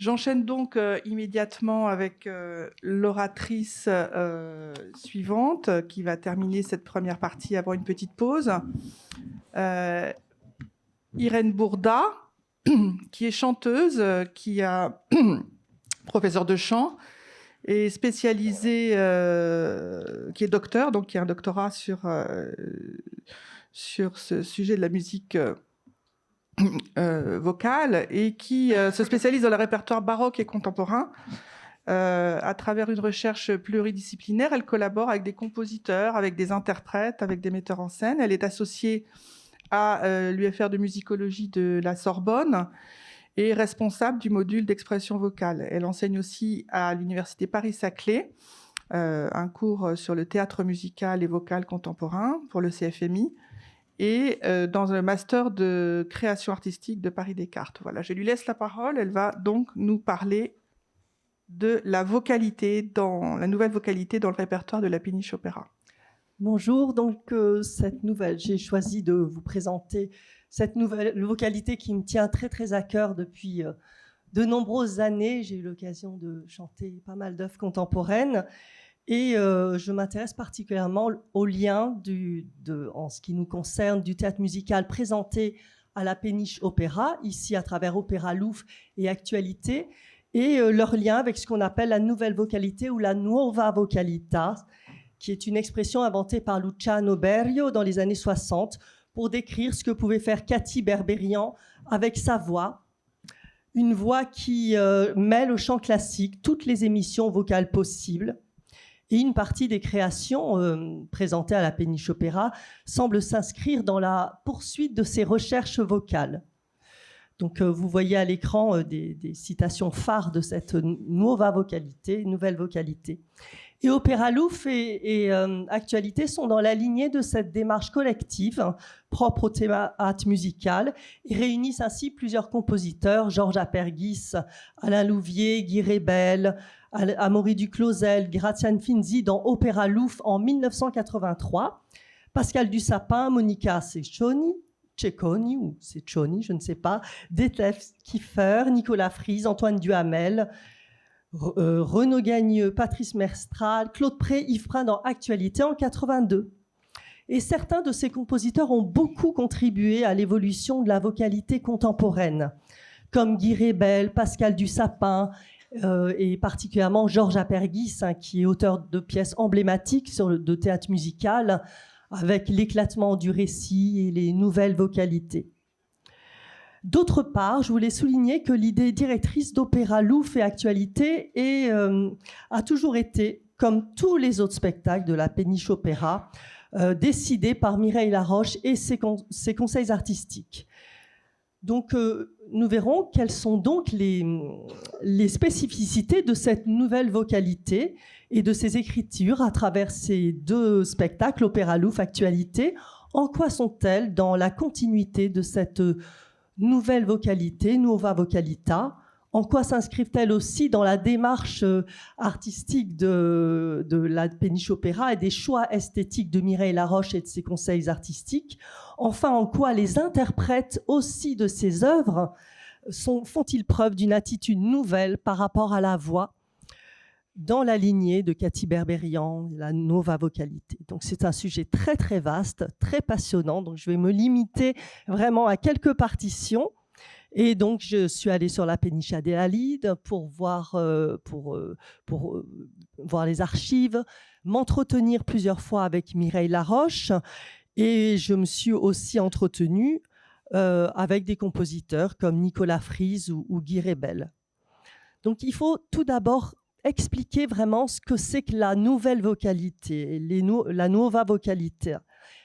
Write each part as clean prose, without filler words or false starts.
J'enchaîne donc immédiatement avec l'oratrice suivante qui va terminer cette première partie avant une petite pause. Irène Bourda, qui est chanteuse, qui a professeure de chant et spécialisée, qui est docteur, donc qui a un doctorat sur ce sujet de la musique vocale et qui se spécialise dans le répertoire baroque et contemporain. À travers une recherche pluridisciplinaire, elle collabore avec des compositeurs, avec des interprètes, avec des metteurs en scène. Elle est associée à l'UFR de musicologie de la Sorbonne et responsable du module d'expression vocale. Elle enseigne aussi à l'université Paris-Saclay un cours sur le théâtre musical et vocal contemporain pour le CFMI et dans un master de création artistique de Paris-Descartes. Voilà, je lui laisse la parole. Elle va donc nous parler de la vocalité, la nouvelle vocalité dans le répertoire de la Péniche Opéra. Bonjour, donc j'ai choisi de vous présenter cette nouvelle vocalité qui me tient très très à cœur depuis de nombreuses années. J'ai eu l'occasion de chanter pas mal d'œuvres contemporaines et je m'intéresse particulièrement au lien en ce qui nous concerne du théâtre musical présenté à la Péniche Opéra, ici à travers Opéra Louvre et Actualité, et leur lien avec ce qu'on appelle la nouvelle vocalité ou la nuova vocalità, qui est une expression inventée par Luciano Berio dans les années 60 pour décrire ce que pouvait faire Katy Berberian avec sa voix. Une voix qui mêle au chant classique toutes les émissions vocales possibles. Et une partie des créations présentées à la Péniche Opéra semble s'inscrire dans la poursuite de ses recherches vocales. Donc, vous voyez à l'écran des citations phares de cette nouvelle vocalité. Et Opéra Louvre et Actualité sont dans la lignée de cette démarche collective propre au théâtre musical et réunissent ainsi plusieurs compositeurs, Georges Aperghis, Alain Louvier, Guy Rebel, Amaury Duclosel, Gratian Finzi dans Opéra Louvre en 1983, Pascal Dussapin, Monica Cecconi, ou Cecconi, je ne sais pas, Detlef Kiefer, Nicolas Frise, Antoine Duhamel, Renaud Gagneux, Patrice Mestral, Claude Pré, Yves Prin dans Actualité en 82. Et certains de ces compositeurs ont beaucoup contribué à l'évolution de la vocalité contemporaine, comme Guy Rebel, Pascal Dussapin, et particulièrement Georges Aperghis, qui est auteur de pièces emblématiques de théâtre musical, avec l'éclatement du récit et les nouvelles vocalités. D'autre part, je voulais souligner que l'idée directrice d'Opéra Louvre et Actualité a toujours été, comme tous les autres spectacles de la Péniche Opéra, décidée par Mireille Laroche et ses conseils artistiques. Donc, nous verrons quelles sont donc les spécificités de cette nouvelle vocalité et de ses écritures à travers ces deux spectacles, Opéra Louvre, Actualité. En quoi sont-elles dans la continuité de cette nouvelle vocalité, nuova vocalità? En quoi s'inscrivent-elles aussi dans la démarche artistique de la Péniche Opéra et des choix esthétiques de Mireille Laroche et de ses conseils artistiques? Enfin, en quoi les interprètes aussi de ces œuvres font-ils preuve d'une attitude nouvelle par rapport à la voix dans la lignée de Katy Berberian, la nova vocalité? Donc c'est un sujet très très vaste, très passionnant, donc je vais me limiter vraiment à quelques partitions. Et donc, je suis allée sur la Péniche Adélaïde pour voir les archives, m'entretenir plusieurs fois avec Mireille Laroche, et je me suis aussi entretenue avec des compositeurs comme Nicolas Frise ou Guy Rebel. Donc, il faut tout d'abord expliquer vraiment ce que c'est que la nouvelle vocalité, la nuova vocalité.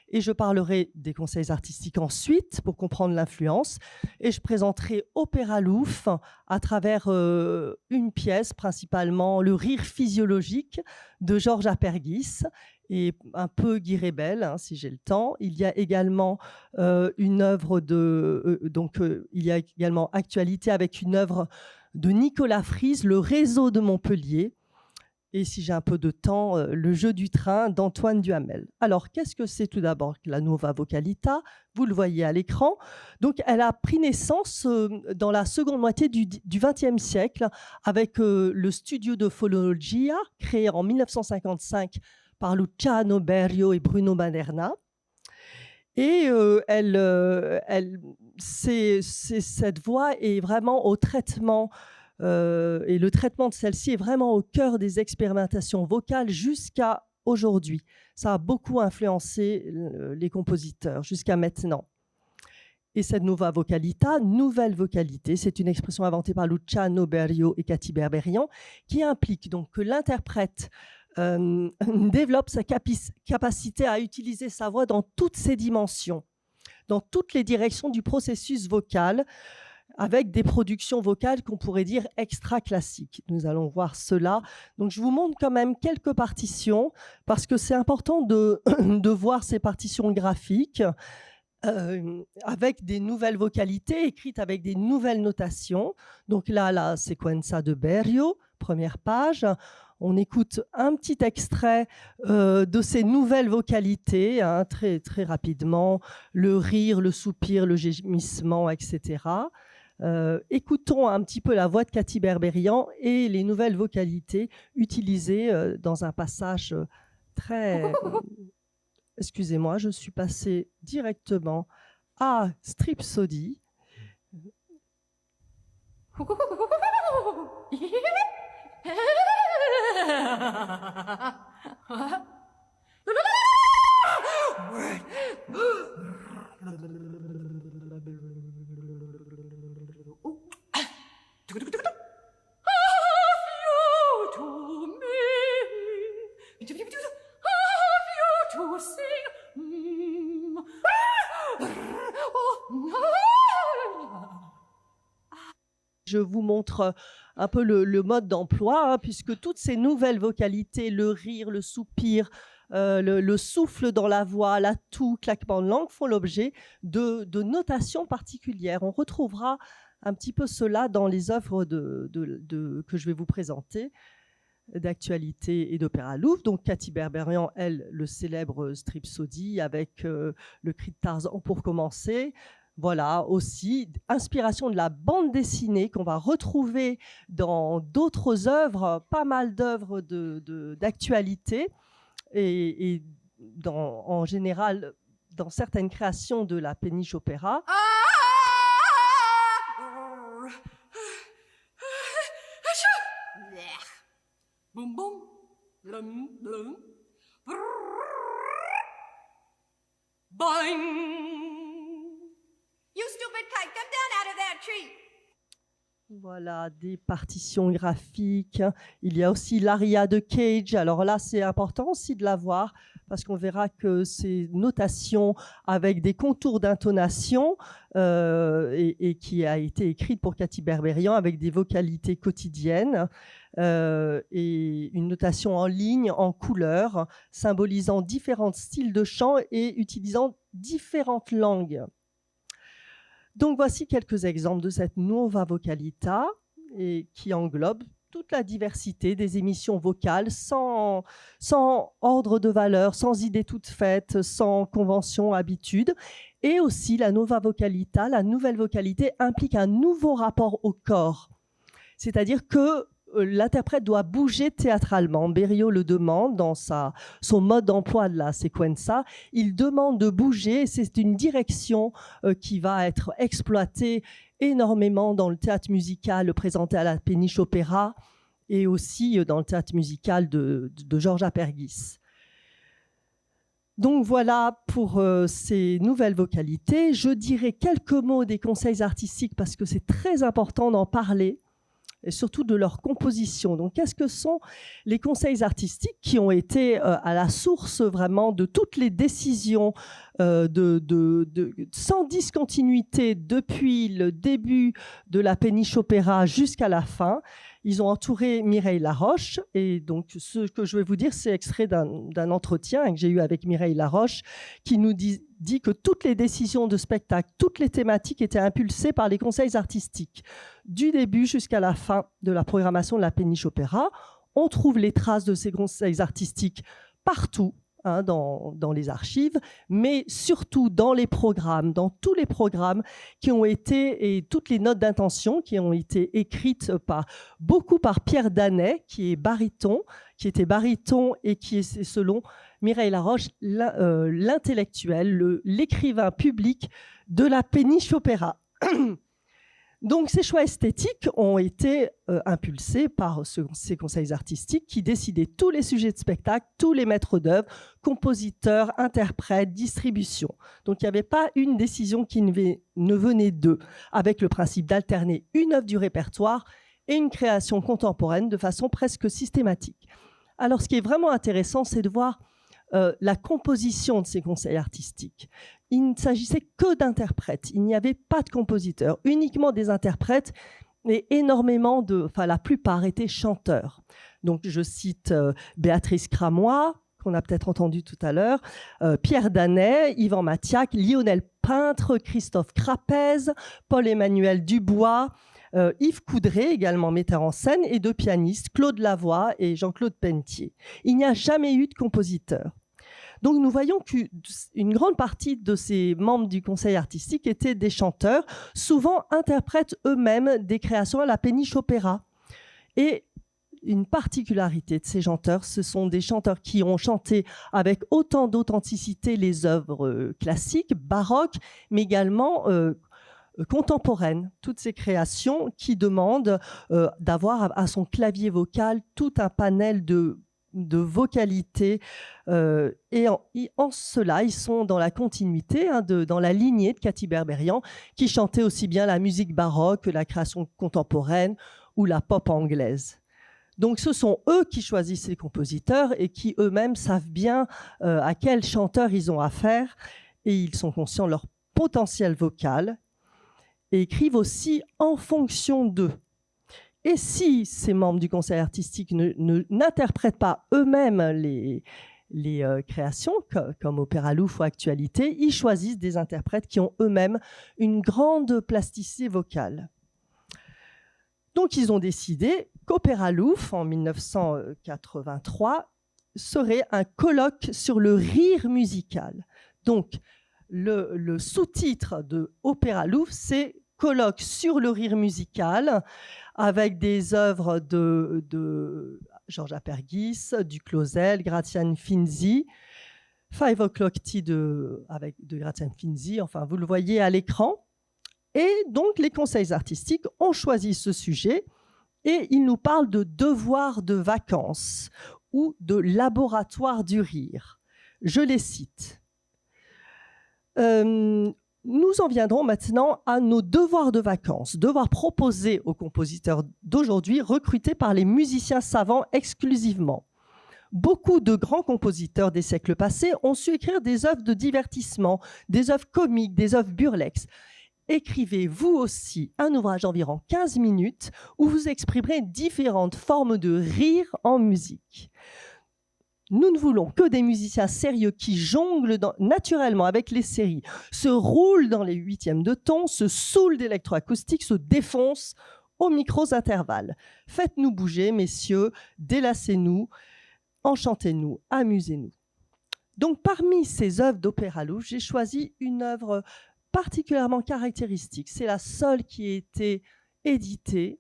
Et je parlerai des conseils artistiques ensuite pour comprendre l'influence. Et je présenterai Opéra Louvre à travers une pièce, principalement Le Rire physiologique de Georges Aperghis et un peu Guy Rebel, si j'ai le temps. Il y a également une œuvre il y a également Actualité avec une œuvre de Nicolas Frise, Le Réseau de Montpellier. et si j'ai un peu de temps, Le jeu du train d'Antoine Duhamel. Alors, qu'est-ce que c'est tout d'abord la Nuova Vocalità? Vous le voyez à l'écran. Donc, elle a pris naissance dans la seconde moitié du XXe siècle avec le studio de Fonologia, créé en 1955 par Luciano Berio et Bruno Maderna. Et cette voix est vraiment au traitement, et le traitement de celle-ci est vraiment au cœur des expérimentations vocales jusqu'à aujourd'hui. Ça a beaucoup influencé les compositeurs jusqu'à maintenant. Et cette Nuova Vocalità, nouvelle vocalité, c'est une expression inventée par Luciano Berio et Katy Berberian, qui implique donc que l'interprète développe sa capacité à utiliser sa voix dans toutes ses dimensions, dans toutes les directions du processus vocal, avec des productions vocales qu'on pourrait dire extra classiques. Nous allons voir cela. Donc, je vous montre quand même quelques partitions, parce que c'est important de voir ces partitions graphiques avec des nouvelles vocalités, écrites avec des nouvelles notations. Donc là, la sequenza de Berio, première page. On écoute un petit extrait de ces nouvelles vocalités, hein, très, très rapidement, le rire, le soupir, le gémissement, etc. Écoutons un petit peu la voix de Katy Berberian et les nouvelles vocalités utilisées dans un passage très... Excusez-moi, je suis passée directement à Stripsody. Je vous montre un peu le mode d'emploi, hein, puisque toutes ces nouvelles vocalités, le rire, le soupir, le souffle dans la voix, la toux, claquement de langue, font l'objet de notations particulières. On retrouvera un petit peu cela dans les œuvres que je vais vous présenter, d'actualité et d'opéra Louvre. Donc Katy Berberian, elle, le célèbre Stripsody avec le cri de Tarzan pour commencer. Voilà, aussi, inspiration de la bande dessinée qu'on va retrouver dans d'autres œuvres, pas mal d'œuvres d'actualité et en général dans certaines créations de la péniche opéra. Boom boom, blum blum, boing. You stupid kite, come down out of that tree. Voilà, des partitions graphiques. Il y a aussi l'aria de Cage. Alors là, c'est important aussi de la voir parce qu'on verra que ces notations avec des contours d'intonation et qui a été écrite pour Katy Berberian avec des vocalités quotidiennes et une notation en ligne, en couleurs, symbolisant différents styles de chant et utilisant différentes langues. Donc, voici quelques exemples de cette Nuova Vocalità et qui englobe toute la diversité des émissions vocales sans ordre de valeur, sans idée toute faite, sans convention, habitude. Et aussi, la Nuova Vocalità, la nouvelle vocalité, implique un nouveau rapport au corps. C'est-à-dire que l'interprète doit bouger théâtralement. Berio le demande dans son mode d'emploi de la sequenza. Il demande de bouger. C'est une direction qui va être exploitée énormément dans le théâtre musical présenté à la Péniche Opéra et aussi dans le théâtre musical de Georges Apergis. Donc voilà pour ces nouvelles vocalités. Je dirai quelques mots des conseils artistiques parce que c'est très important d'en parler, et surtout de leur composition. Donc, qu'est-ce que sont les conseils artistiques qui ont été à la source vraiment de toutes les décisions sans discontinuité depuis le début de la Péniche Opéra jusqu'à la fin? Ils ont entouré Mireille Laroche et donc ce que je vais vous dire, c'est extrait d'un entretien que j'ai eu avec Mireille Laroche qui nous dit que toutes les décisions de spectacle, toutes les thématiques étaient impulsées par les conseils artistiques du début jusqu'à la fin de la programmation de la Péniche Opéra. On trouve les traces de ces conseils artistiques partout, hein, dans les archives, mais surtout dans les programmes, dans tous les programmes qui ont été, et toutes les notes d'intention qui ont été écrites beaucoup par Pierre Danet, qui était baryton et qui est, selon Mireille Laroche, l'intellectuel, l'écrivain public de la péniche opéra. Donc, ces choix esthétiques ont été impulsés par ces conseils artistiques qui décidaient tous les sujets de spectacle, tous les maîtres d'œuvre, compositeurs, interprètes, distribution. Donc, il n'y avait pas une décision qui ne venait d'eux, avec le principe d'alterner une œuvre du répertoire et une création contemporaine de façon presque systématique. Alors, ce qui est vraiment intéressant, c'est de voir la composition de ces conseils artistiques. Il ne s'agissait que d'interprètes, il n'y avait pas de compositeurs, uniquement des interprètes, et la plupart étaient chanteurs. Donc je cite Béatrice Cramois, qu'on a peut-être entendu tout à l'heure, Pierre Danet, Yvan Mathiac, Lionel Peintre, Christophe Crapez, Paul-Emmanuel Dubois, Yves Coudray, également metteur en scène, et deux pianistes, Claude Lavoie et Jean-Claude Pelletier. Il n'y a jamais eu de compositeur. Donc nous voyons qu'une grande partie de ces membres du conseil artistique étaient des chanteurs, souvent interprètent eux-mêmes des créations à la péniche opéra. Et une particularité de ces chanteurs, ce sont des chanteurs qui ont chanté avec autant d'authenticité les œuvres classiques, baroques, mais également contemporaines. Toutes ces créations qui demandent d'avoir à son clavier vocal tout un panel de vocalité, et en cela, ils sont dans la continuité, dans la lignée de Katy Berberian, qui chantait aussi bien la musique baroque que la création contemporaine ou la pop anglaise. Donc ce sont eux qui choisissent les compositeurs et qui eux-mêmes savent bien à quel chanteur ils ont affaire, et ils sont conscients de leur potentiel vocal et écrivent aussi en fonction d'eux. Et si ces membres du conseil artistique n'interprètent pas eux-mêmes les créations, comme Opéra Louvre ou Actualité, ils choisissent des interprètes qui ont eux-mêmes une grande plasticité vocale. Donc, ils ont décidé qu'Opéra Louvre, en 1983, serait un colloque sur le rire musical. Donc, le sous-titre de Opéra Louvre, c'est « Colloque sur le rire musical », avec des œuvres de Georges Apergis, du Clausel, Gratian Finzi, Five O'Clock Tea de Gratian Finzi, enfin vous le voyez à l'écran. Et donc les conseils artistiques ont choisi ce sujet et ils nous parlent de devoir de vacances ou de laboratoire du rire. Je les cite. Nous en viendrons maintenant à nos devoirs de vacances, devoirs proposés aux compositeurs d'aujourd'hui, recrutés par les musiciens savants exclusivement. Beaucoup de grands compositeurs des siècles passés ont su écrire des œuvres de divertissement, des œuvres comiques, des œuvres burlesques. Écrivez vous aussi un ouvrage d'environ 15 minutes où vous exprimerez différentes formes de rire en musique. Nous ne voulons que des musiciens sérieux qui jonglent naturellement avec les séries, se roulent dans les huitièmes de ton, se saoulent d'électroacoustique, se défoncent aux micros intervalles. Faites-nous bouger, messieurs, délassez-nous, enchantez-nous, amusez-nous. Donc, parmi ces œuvres d'Opéra Louvre, j'ai choisi une œuvre particulièrement caractéristique. C'est la seule qui a été éditée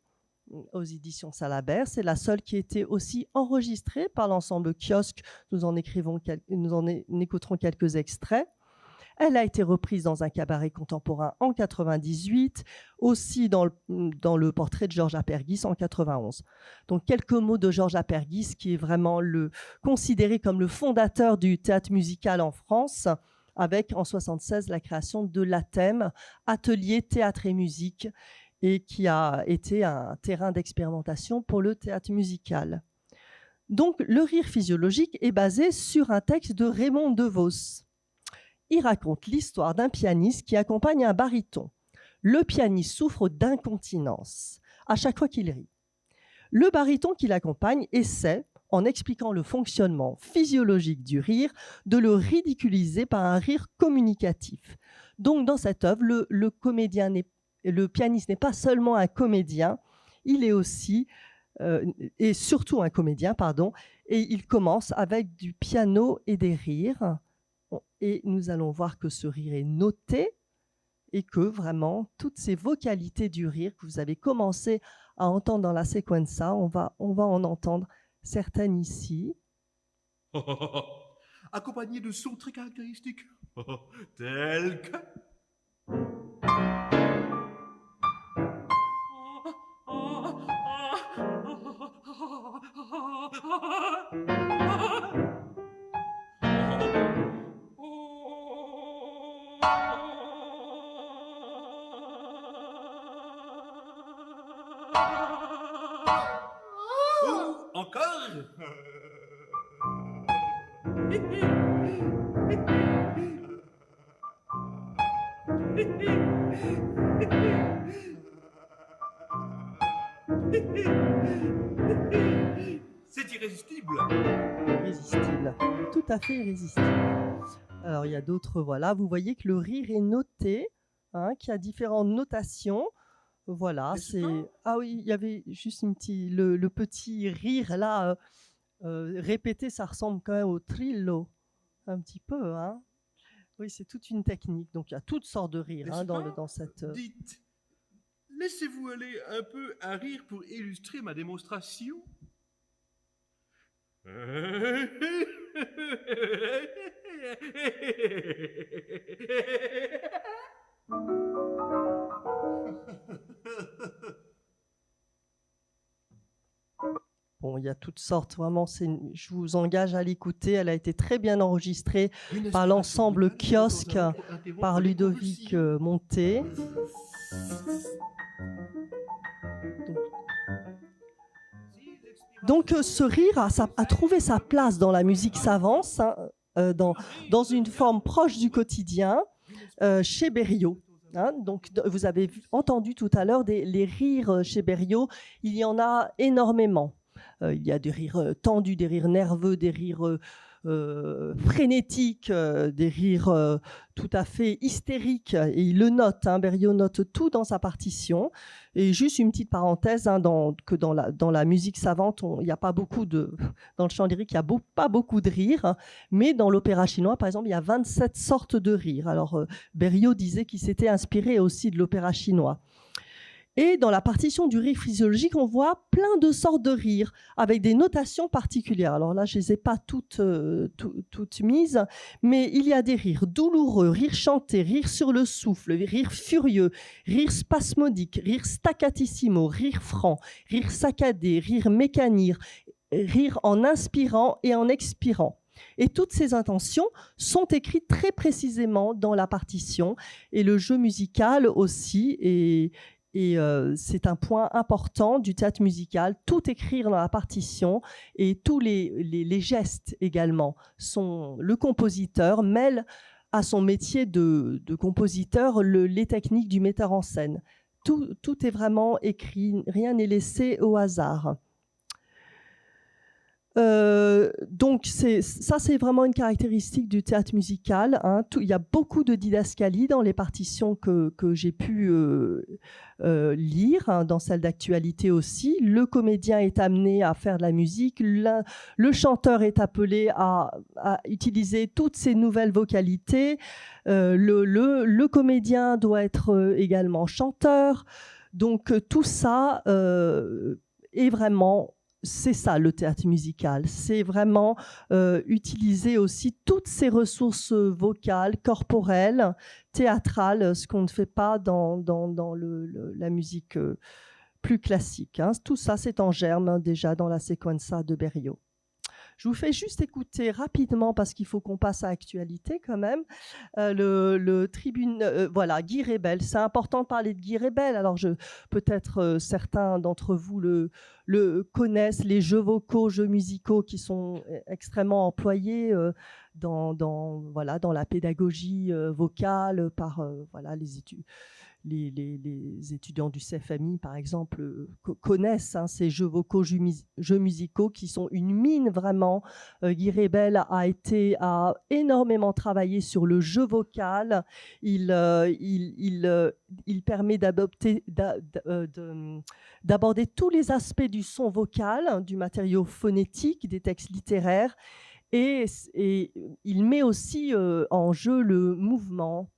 aux éditions Salabert. C'est la seule qui a été aussi enregistrée par l'ensemble Kiosque. Nous en écouterons quelques extraits. Elle a été reprise dans un cabaret contemporain en 98, aussi dans le portrait de Georges Apergis en 91. Donc quelques mots de Georges Apergis, qui est vraiment considéré comme le fondateur du théâtre musical en France, avec en 1976 la création de l'ATEM, Atelier Théâtre et Musique, et qui a été un terrain d'expérimentation pour le théâtre musical. Donc, le rire physiologique est basé sur un texte de Raymond DeVos. Il raconte l'histoire d'un pianiste qui accompagne un baryton. Le pianiste souffre d'incontinence à chaque fois qu'il rit. Le baryton qui l'accompagne essaie, en expliquant le fonctionnement physiologique du rire, de le ridiculiser par un rire communicatif. Donc, dans cette œuvre, le pianiste n'est pas seulement un comédien, il est aussi et surtout un comédien, pardon, et il commence avec du piano et des rires. Et nous allons voir que ce rire est noté et que vraiment toutes ces vocalités du rire que vous avez commencé à entendre dans la sequenza, on va en entendre certaines ici. Accompagné de sons très caractéristiques, tels que... Ou encore... C'est irrésistible. Irrésistible, tout à fait irrésistible. Alors il y a d'autres, voilà, vous voyez que le rire est noté, hein, qu'il y a différentes notations. Voilà, c'est... Ah oui, il y avait juste le petit rire là, répété, ça ressemble quand même au trillo, un petit peu, hein. Oui, c'est toute une technique, donc il y a toutes sortes de rires hein, dans cette... Dites, laissez-vous aller un peu à rire pour illustrer ma démonstration. Bon, il y a toutes sortes, vraiment, je vous engage à l'écouter. Elle a été très bien enregistrée par l'ensemble Kiosque, par Ludovic Monté. Donc ce rire a trouvé sa place dans la musique savante, hein, dans une forme proche du quotidien, chez Berio. Hein, donc, vous avez entendu tout à l'heure les rires chez Berio, il y en a énormément. Il y a des rires tendus, des rires nerveux, des rires frénétiques, des rires tout à fait hystériques. Et il le note, hein, Berio note tout dans sa partition. Et juste une petite parenthèse, hein, dans la musique savante, il n'y a pas beaucoup dans le chant lyrique, il n'y a pas beaucoup de rires. Hein, mais dans l'opéra chinois, par exemple, il y a 27 sortes de rires. Alors, Berio disait qu'il s'était inspiré aussi de l'opéra chinois. Et dans la partition du rire physiologique, on voit plein de sortes de rires avec des notations particulières. Alors là, je ne les ai pas toutes mises, mais il y a des rires douloureux, rires chantés, rires sur le souffle, rires furieux, rires spasmodiques, rires staccatissimo, rires francs, rires saccadés, rires mécaniques, rires en inspirant et en expirant. Et toutes ces intentions sont écrites très précisément dans la partition et le jeu musical aussi est... Et c'est un point important du théâtre musical, tout écrire dans la partition et tous les gestes également. Le compositeur mêle à son métier de compositeur les techniques du metteur en scène. Tout est vraiment écrit, rien n'est laissé au hasard. Donc ça c'est vraiment une caractéristique du théâtre musical, hein. Il y a beaucoup de didascalie dans les partitions que j'ai pu lire, hein, dans celles d'actualité aussi. Le comédien est amené à faire de la musique, le chanteur est appelé à utiliser toutes ces nouvelles vocalités, le comédien doit être également chanteur, donc tout ça est vraiment... C'est ça le théâtre musical, c'est vraiment utiliser aussi toutes ces ressources vocales, corporelles, théâtrales, ce qu'on ne fait pas dans la musique plus classique. Hein. Tout ça, c'est en germe hein, déjà dans la sequenza de Berio. Je vous fais juste écouter rapidement, parce qu'il faut qu'on passe à l'actualité quand même, voilà, Guy Rebel. C'est important de parler de Guy Rebel. Alors, peut-être certains d'entre vous le connaissent, les jeux vocaux, jeux musicaux qui sont extrêmement employés dans la pédagogie vocale par voilà, les étudiants du CFMI, par exemple, connaissent ces jeux vocaux, jeux musicaux qui sont une mine vraiment. Guy Rebel a énormément travaillé sur le jeu vocal. Il permet d'aborder tous les aspects du son vocal, du matériau phonétique, des textes littéraires. Et il met aussi en jeu le mouvement.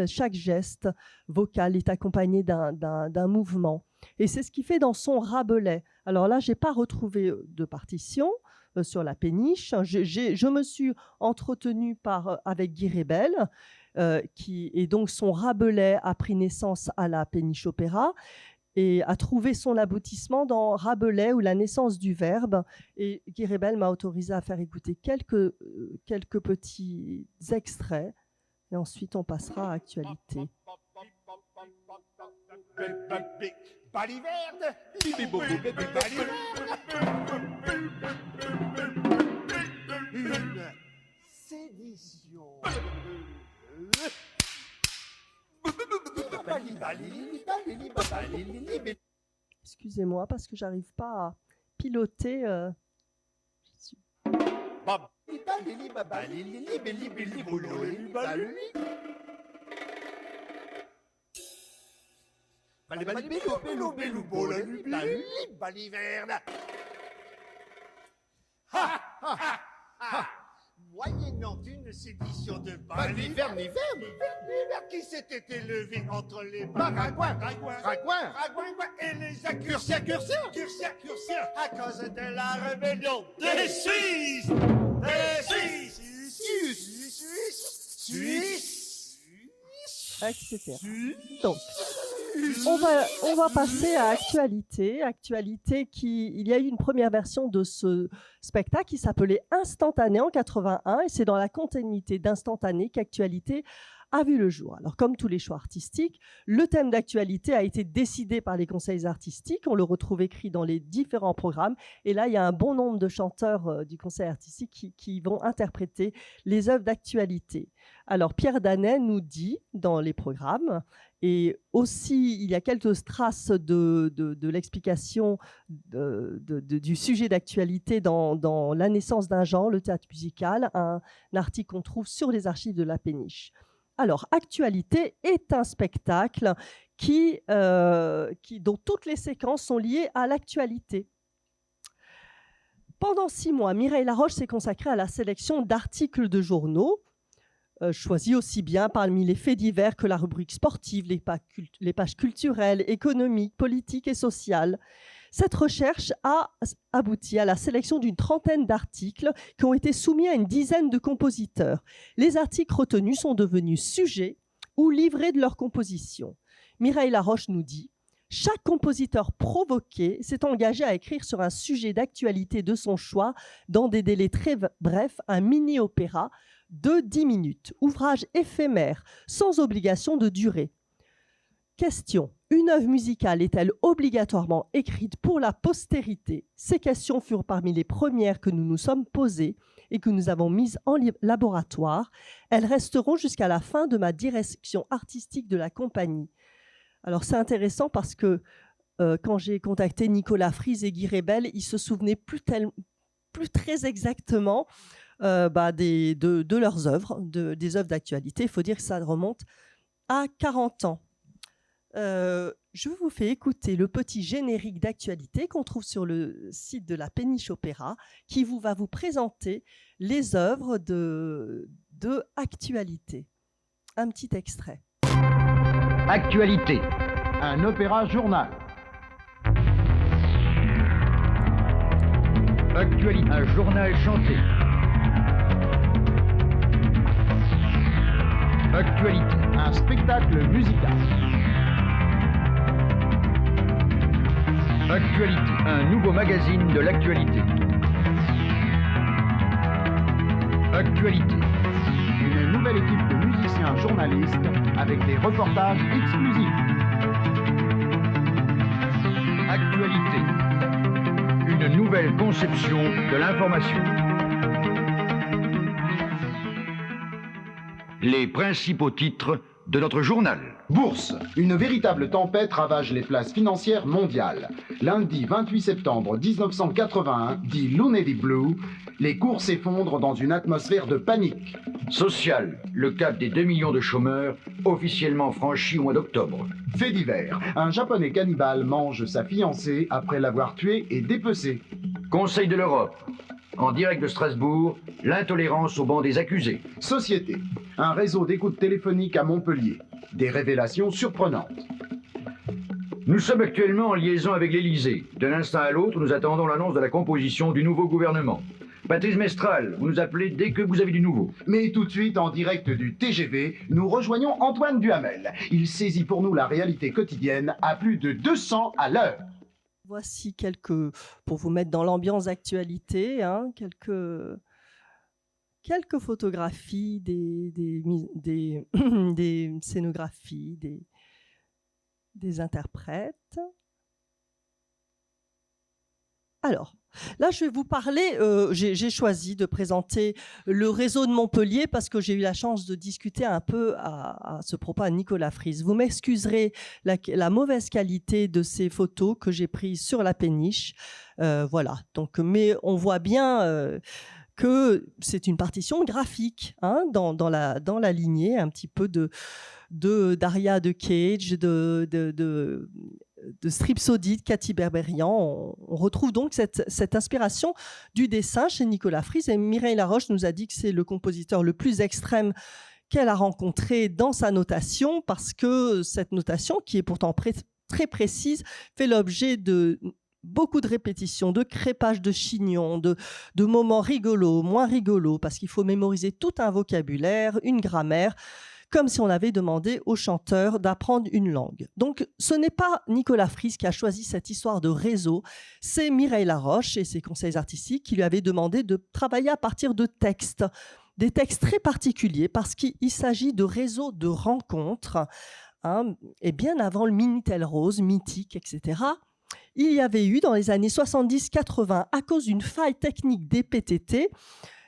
Chaque geste vocal est accompagné d'un mouvement. Et c'est ce qu'il fait dans son Rabelais. Alors là, je n'ai pas retrouvé de partition sur la péniche. Je me suis entretenue avec Guy Rebel, et donc son Rabelais a pris naissance à la Péniche Opéra et a trouvé son aboutissement dans Rabelais ou la naissance du verbe. Et Guy Rebel m'a autorisé à faire écouter quelques petits extraits. Et ensuite, on passera à Actualité. Baliverne, une sédition. Excusez-moi parce que j'arrive pas à piloter. Baliverne. Moyennant une sédition de Baliverne, qui s'était élevé entre les Baragouins et les Accursiens, à cause de la rébellion des Suisses, etc. Donc, on va passer à Actualité. Il y a eu une première version de ce spectacle qui s'appelait Instantané en 81, et c'est dans la continuité d'Instantané qu'Actualité a vu le jour. Alors, comme tous les choix artistiques, le thème d'Actualité a été décidé par les conseils artistiques. On le retrouve écrit dans les différents programmes. Et là, il y a un bon nombre de chanteurs du conseil artistique qui vont interpréter les œuvres d'Actualité. Alors, Pierre Danet nous dit dans les programmes, et aussi il y a quelques traces de l'explication du sujet d'actualité dans La naissance d'un genre, le théâtre musical, un article qu'on trouve sur les archives de la Péniche. Alors, Actualité est un spectacle dont toutes les séquences sont liées à l'actualité. Pendant 6 mois, Mireille Laroche s'est consacrée à la sélection d'articles de journaux, choisis aussi bien parmi les faits divers que la rubrique sportive, les pages culturelles, économiques, politiques et sociales. Cette recherche a abouti à la sélection d'une trentaine d'articles qui ont été soumis à une dizaine de compositeurs. Les articles retenus sont devenus sujets ou livrets de leur composition. Mireille Laroche nous dit « Chaque compositeur provoqué s'est engagé à écrire sur un sujet d'actualité de son choix dans des délais très brefs, un mini-opéra de 10 minutes, ouvrage éphémère, sans obligation de durée. Question. Une œuvre musicale est-elle obligatoirement écrite pour la postérité ? Ces questions furent parmi les premières que nous nous sommes posées et que nous avons mises en laboratoire. Elles resteront jusqu'à la fin de ma direction artistique de la compagnie. » Alors c'est intéressant parce que quand j'ai contacté Nicolas Fries et Guy Rebel, ils se souvenaient plus très exactement de leurs œuvres, des œuvres d'actualité. Il faut dire que ça remonte à 40 ans. Je vous fais écouter le petit générique d'actualité qu'on trouve sur le site de la Péniche Opéra qui va vous présenter les œuvres de Actualité. Un petit extrait. Actualité, un opéra-journal. Actualité, un journal chanté. Actualité, un spectacle musical. Actualité, un nouveau magazine de l'actualité. Actualité, une nouvelle équipe de musiciens journalistes avec des reportages exclusifs. Actualité, une nouvelle conception de l'information. Les principaux titres de notre journal. Bourse. Une véritable tempête ravage les places financières mondiales. Lundi 28 septembre 1981, dit Lunedy Blue, les cours s'effondrent dans une atmosphère de panique. Social. Le cap des 2 millions de chômeurs, officiellement franchi au mois d'octobre. Fait divers. Un japonais cannibale mange sa fiancée après l'avoir tuée et dépecée. Conseil de l'Europe. En direct de Strasbourg, l'intolérance au banc des accusés. Société. Un réseau d'écoute téléphonique à Montpellier. Des révélations surprenantes. Nous sommes actuellement en liaison avec l'Élysée. De l'instant à l'autre, nous attendons l'annonce de la composition du nouveau gouvernement. Patrice Mestral, vous nous appelez dès que vous avez du nouveau. Mais tout de suite, en direct du TGV, nous rejoignons Antoine Duhamel. Il saisit pour nous la réalité quotidienne à plus de 200 à l'heure. Voici quelques, pour vous mettre dans l'ambiance d'actualité, hein, quelques photographies, des scénographies, des interprètes. Alors, là, je vais vous parler, j'ai choisi de présenter le réseau de Montpellier parce que j'ai eu la chance de discuter un peu à ce propos à Nicolas Fries. Vous m'excuserez la mauvaise qualité de ces photos que j'ai prises sur la péniche. Voilà, donc, mais on voit bien que c'est une partition graphique, hein, dans la lignée, un petit peu d'Aria de Cage, de Stripsody, de Cathy Berberian. On retrouve donc cette inspiration du dessin chez Nicolas Fries. Et Mireille Laroche nous a dit que c'est le compositeur le plus extrême qu'elle a rencontré dans sa notation, parce que cette notation, qui est pourtant très précise, fait l'objet de beaucoup de répétitions, de crépage de chignons, de moments rigolos, moins rigolos, parce qu'il faut mémoriser tout un vocabulaire, une grammaire, comme si on avait demandé aux chanteurs d'apprendre une langue. Donc, ce n'est pas Nicolas Fries qui a choisi cette histoire de réseau, c'est Mireille Laroche et ses conseils artistiques qui lui avaient demandé de travailler à partir de textes, des textes très particuliers, parce qu'il s'agit de réseaux de rencontres, hein, et bien avant le Minitel Rose, mythique, etc., il y avait eu dans les années 70-80, à cause d'une faille technique des PTT,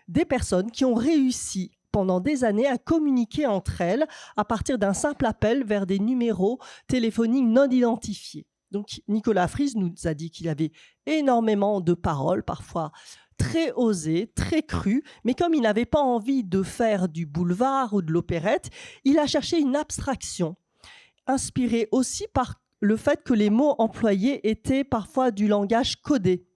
des personnes qui ont réussi pendant des années à communiquer entre elles à partir d'un simple appel vers des numéros téléphoniques non identifiés. Donc Nicolas Fries nous a dit qu'il y avait énormément de paroles, parfois très osées, très crues, mais comme il n'avait pas envie de faire du boulevard ou de l'opérette, il a cherché une abstraction, inspirée aussi par le fait que les mots employés étaient parfois du langage codé.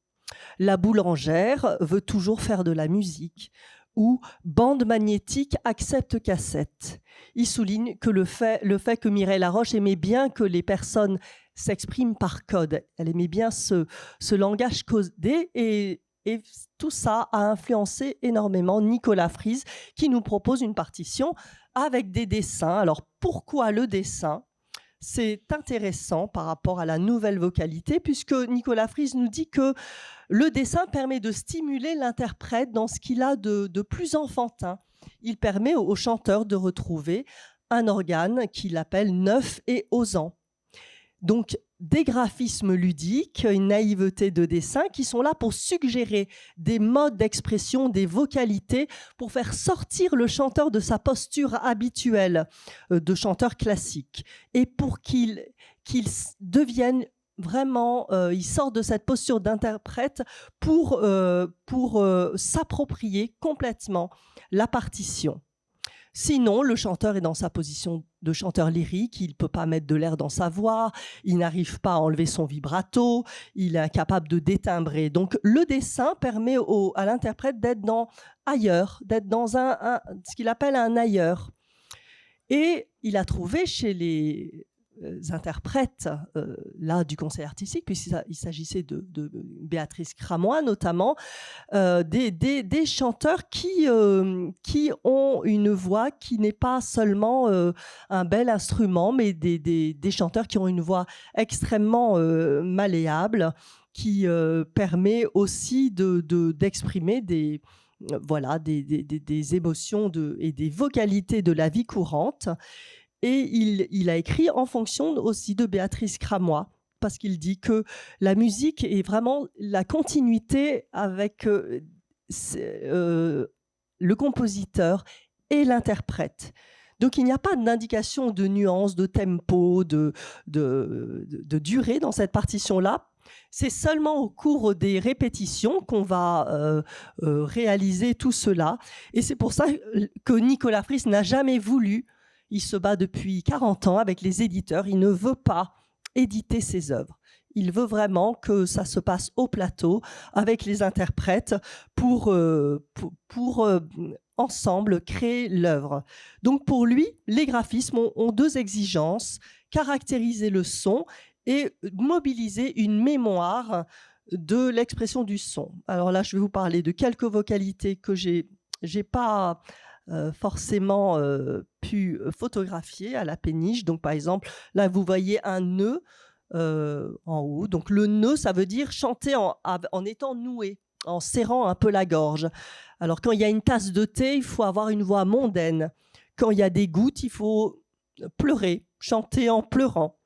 La boulangère veut toujours faire de la musique, ou bande magnétique accepte cassette. Il souligne que le fait que Mireille Laroche aimait bien que les personnes s'expriment par code. Elle aimait bien ce langage codé et tout ça a influencé énormément Nicolas Fries qui nous propose une partition avec des dessins. Alors pourquoi le dessin ? C'est intéressant par rapport à la nouvelle vocalité, puisque Nicolas Fries nous dit que le dessin permet de stimuler l'interprète dans ce qu'il a de plus enfantin. Il permet au chanteur de retrouver un organe qu'il appelle neuf et osant. Donc, des graphismes ludiques, une naïveté de dessin qui sont là pour suggérer des modes d'expression, des vocalités, pour faire sortir le chanteur de sa posture habituelle de chanteur classique et pour qu'il devienne vraiment, il sort de cette posture d'interprète pour s'approprier complètement la partition. Sinon, le chanteur est dans sa position de chanteur lyrique, il ne peut pas mettre de l'air dans sa voix, il n'arrive pas à enlever son vibrato, il est incapable de détimbrer. Donc, le dessin permet à l'interprète d'être ailleurs, d'être dans ce qu'il appelle un ailleurs. Et il a trouvé chez les interprètes là du conseil artistique, puisqu'il s'agissait de Béatrice Cramois notamment, des chanteurs qui ont une voix qui n'est pas seulement un bel instrument, mais des chanteurs qui ont une voix extrêmement malléable, qui permet aussi d'exprimer des émotions et des vocalités de la vie courante. Et il a écrit en fonction aussi de Béatrice Cramois, parce qu'il dit que la musique est vraiment la continuité avec le compositeur et l'interprète. Donc il n'y a pas d'indication de nuance, de tempo, de durée dans cette partition-là. C'est seulement au cours des répétitions qu'on va réaliser tout cela. Et c'est pour ça que Nicolas Fries n'a jamais voulu, il se bat depuis 40 ans avec les éditeurs, il ne veut pas éditer ses œuvres. Il veut vraiment que ça se passe au plateau avec les interprètes pour ensemble créer l'œuvre. Donc pour lui, les graphismes ont deux exigences, caractériser le son et mobiliser une mémoire de l'expression du son. Alors là, je vais vous parler de quelques vocalités que j'ai pas forcément pu photographier à la péniche. Donc par exemple, là vous voyez un nœud en haut. Donc le nœud, ça veut dire chanter en étant noué, en serrant un peu la gorge. Alors quand il y a une tasse de thé, il faut avoir une voix mondaine. Quand il y a des gouttes, il faut pleurer, chanter en pleurant.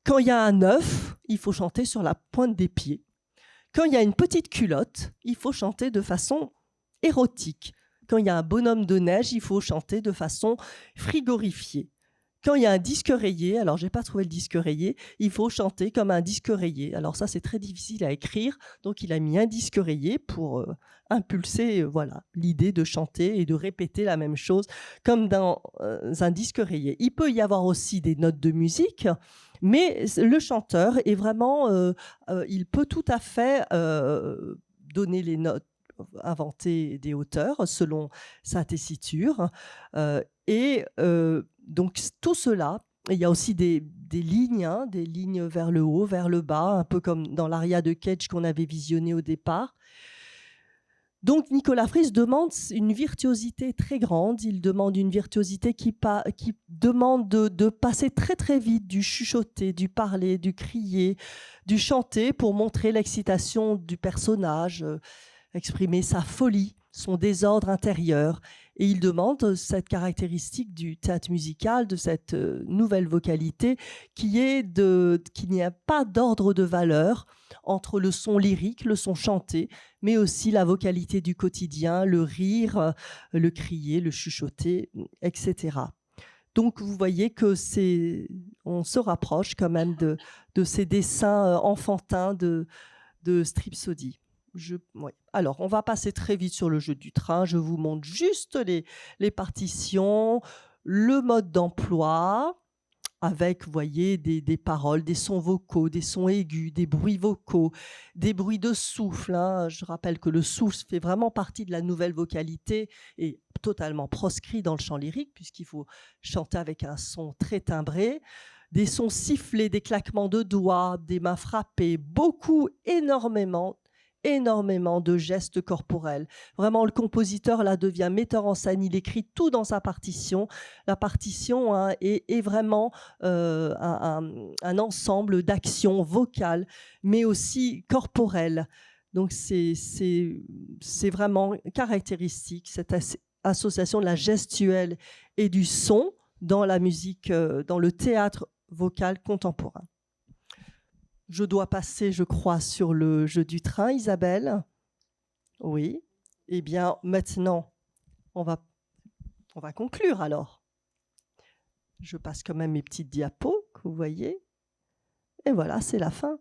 Quand il y a un œuf, il faut chanter sur la pointe des pieds. Quand il y a une petite culotte, il faut chanter de façon érotique. Quand il y a un bonhomme de neige, il faut chanter de façon frigorifiée. Quand il y a un disque rayé, alors je n'ai pas trouvé le disque rayé, il faut chanter comme un disque rayé. Alors ça, c'est très difficile à écrire, donc il a mis un disque rayé pour impulser l'idée de chanter et de répéter la même chose comme dans un disque rayé. Il peut y avoir aussi des notes de musique, mais le chanteur est vraiment, il peut tout à fait donner les notes, inventer des hauteurs selon sa tessiture. Donc tout cela, il y a aussi des lignes, des lignes vers le haut, vers le bas, un peu comme dans l'aria de Cage qu'on avait visionné au départ. Donc Nicolas Fries demande une virtuosité très grande, il demande une virtuosité qui demande de passer très très vite du chuchoter, du parler, du crier, du chanter pour montrer l'excitation du personnage, exprimer sa folie, son désordre intérieur. Et il demande cette caractéristique du théâtre musical, de cette nouvelle vocalité, qu'il n'y a pas d'ordre de valeur entre le son lyrique, le son chanté, mais aussi la vocalité du quotidien, le rire, le crier, le chuchoter, etc. Donc vous voyez que on se rapproche quand même de ces dessins enfantins de Stripsody. Alors, on va passer très vite sur le jeu du train. Je vous montre juste les partitions, le mode d'emploi, avec, vous voyez, des paroles, des sons vocaux, des sons aigus, des bruits vocaux, des bruits de souffle. Hein. Je rappelle que le souffle fait vraiment partie de la nouvelle vocalité et totalement proscrit dans le chant lyrique, puisqu'il faut chanter avec un son très timbré. Des sons sifflés, des claquements de doigts, des mains frappées, énormément de gestes corporels. Vraiment, le compositeur là devient metteur en scène. Il écrit tout dans sa partition. La partition est vraiment un ensemble d'actions vocales, mais aussi corporelles. Donc, c'est vraiment caractéristique, cette association de la gestuelle et du son dans la musique, dans le théâtre vocal contemporain. Je dois passer, je crois, sur le jeu du train, Isabelle. Oui. Eh bien, maintenant, on va conclure alors. Je passe quand même mes petites diapos que vous voyez. Et voilà, c'est la fin.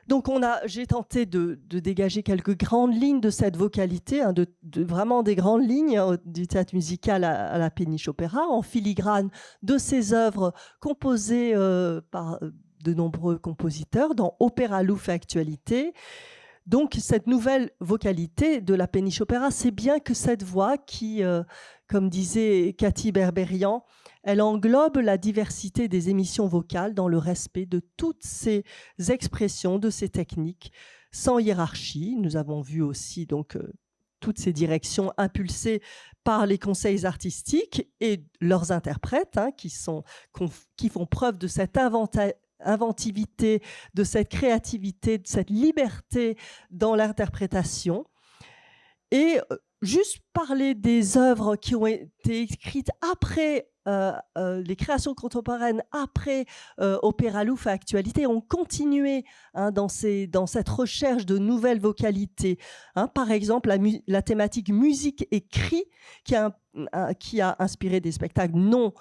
Donc, j'ai tenté de dégager quelques grandes lignes de cette vocalité, vraiment des grandes lignes du théâtre musical à la Péniche Opéra, en filigrane de ces œuvres composées par de nombreux compositeurs dans Opéra Louf et Actualité. Donc, cette nouvelle vocalité de la Péniche Opéra, c'est bien que cette voix qui, comme disait Cathy Berberian, elle englobe la diversité des émissions vocales dans le respect de toutes ces expressions, de ces techniques, sans hiérarchie. Nous avons vu aussi donc toutes ces directions impulsées par les conseils artistiques et leurs interprètes qui font preuve de cette inventivité, de cette créativité, de cette liberté dans l'interprétation. Et juste parler des œuvres qui ont été écrites après les créations contemporaines, après Opéra Louf et Actualité, ont continué dans cette recherche de nouvelles vocalités. Par exemple, la thématique musique et cri, qui a inspiré des spectacles non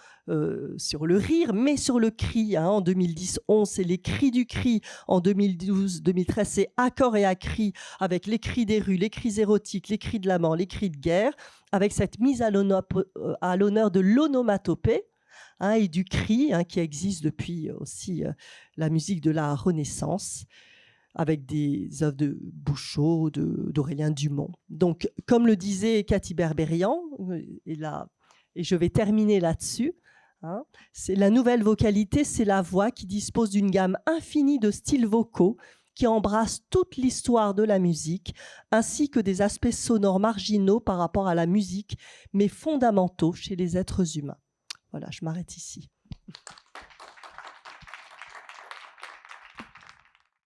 sur le rire, mais sur le cri. En 2010-11, c'est les cris du cri. En 2012-2013, c'est à corps et à cri, avec les cris des rues, les cris érotiques, les cris de la mort, les cris de guerre, avec cette mise à l'honneur de l'onomatopée et du cri, qui existe depuis aussi la musique de la Renaissance, avec des œuvres de Bouchot, d'Aurélien Dumont. Donc, comme le disait Cathy Berberian, et je vais terminer là-dessus, c'est la nouvelle vocalité, c'est la voix qui dispose d'une gamme infinie de styles vocaux qui embrasse toute l'histoire de la musique, ainsi que des aspects sonores marginaux par rapport à la musique, mais fondamentaux chez les êtres humains. Voilà, je m'arrête ici.